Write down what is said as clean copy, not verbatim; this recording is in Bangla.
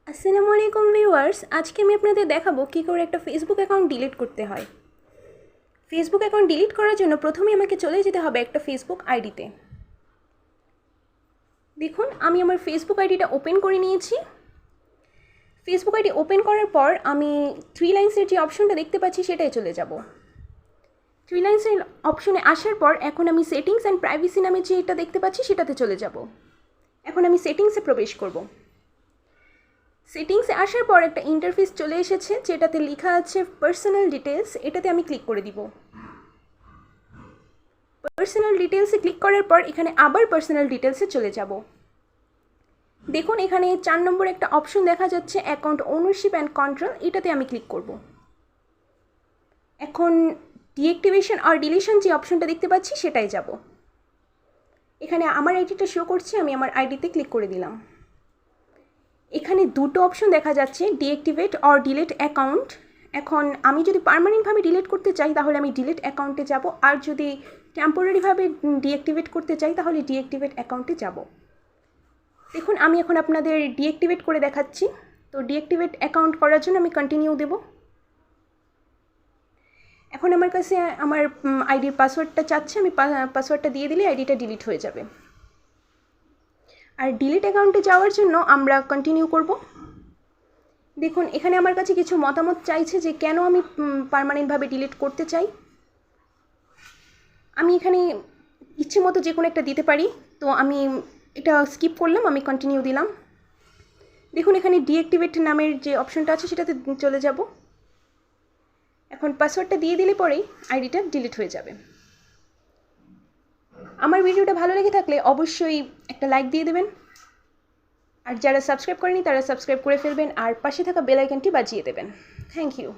আসসালামু আলাইকুম ভিউয়ার্স, আজকে আমি আপনাদের দেখাবো কী করে একটা ফেসবুক অ্যাকাউন্ট ডিলিট করতে হয়। ফেসবুক অ্যাকাউন্ট ডিলিট করার জন্য প্রথমেই আমাকে চলে যেতে হবে একটা ফেসবুক আইডিতে। দেখুন, আমি আমার ফেসবুক আইডিটা ওপেন করে নিয়েছি। ফেসবুক আইডি ওপেন করার পর আমি 3 লাইন্সের যে অপশনটা দেখতে পাচ্ছি সেটাই চলে যাব। 3 লাইন্সের অপশনে আসার পর এখন আমি সেটিংস অ্যান্ড প্রাইভেসি নামে যেটা দেখতে পাচ্ছি সেটাতে চলে যাব। এখন আমি সেটিংসে প্রবেশ করব। সেটিংসে আসার পর একটা ইন্টারফেস চলে এসেছে যেটাতে লেখা আছে পার্সোনাল ডিটেলস। এটাতে আমি ক্লিক করে দিব। পার্সোনাল ডিটেলসে ক্লিক করার পর এখানে আবার পার্সোনাল ডিটেলসে চলে যাব। দেখুন, এখানে 4 নম্বর একটা অপশন দেখা যাচ্ছে অ্যাকাউন্ট ওনারশিপ অ্যান্ড কন্ট্রোল। এটাতে আমি ক্লিক করব। এখন ডিঅ্যাক্টিভেশন আর ডিলিশন যে অপশনটা দেখতে পাচ্ছি সেটাই যাব। এখানে আমার আইডিটা শো করছে, আমি আমার আইডিতে ক্লিক করে দিলাম। এখানে দুটো অপশন দেখা যাচ্ছে, ডিঅ্যাক্টিভেট অর ডিলিট অ্যাকাউন্ট। এখন আমি যদি পার্মানেন্টভাবে ডিলিট করতে চাই তাহলে আমি ডিলিট অ্যাকাউন্টে যাব, আর যদি টেম্পোরারিভাবে ডিঅ্যাক্টিভেট করতে চাই তাহলে ডিঅ্যাক্টিভেট অ্যাকাউন্টে যাব। দেখুন, আমি এখন আপনাদের ডিঅ্যাক্টিভেট করে দেখাচ্ছি। তো ডিঅ্যাক্টিভেট অ্যাকাউন্ট করার জন্য আমি কন্টিনিউ দেব। এখন আমার কাছে আমার আইডির পাসওয়ার্ডটা চাচ্ছে, আমি পাসওয়ার্ডটা দিয়ে দিলে আইডিটা ডিলিট হয়ে যাবে। আর ডিলিট অ্যাকাউন্টে যাওয়ার জন্য আমরা কন্টিনিউ করব। দেখুন, এখানে আমার কাছে কিছু মতামত চাইছে যে কেন আমি পার্মানেন্টভাবে ডিলিট করতে চাই। আমি এখানে ইচ্ছে মতো যে কোনো একটা দিতে পারি, তো আমি এটা স্কিপ করলাম, আমি কন্টিনিউ দিলাম। দেখুন, এখানে ডিঅ্যাক্টিভেট নামের যে অপশনটা আছে সেটাতে চলে যাব। এখন পাসওয়ার্ডটা দিয়ে দিলে পরেই আইডিটা ডিলিট হয়ে যাবে। আমার ভিডিওটা ভালো লেগে থাকলে অবশ্যই একটা লাইক দিয়ে দেবেন, আর যারা সাবস্ক্রাইব করেনি তারা সাবস্ক্রাইব করে ফেলবেন, আর পাশে থাকা বেল আইকনটি বাজিয়ে দেবেন। Thank you.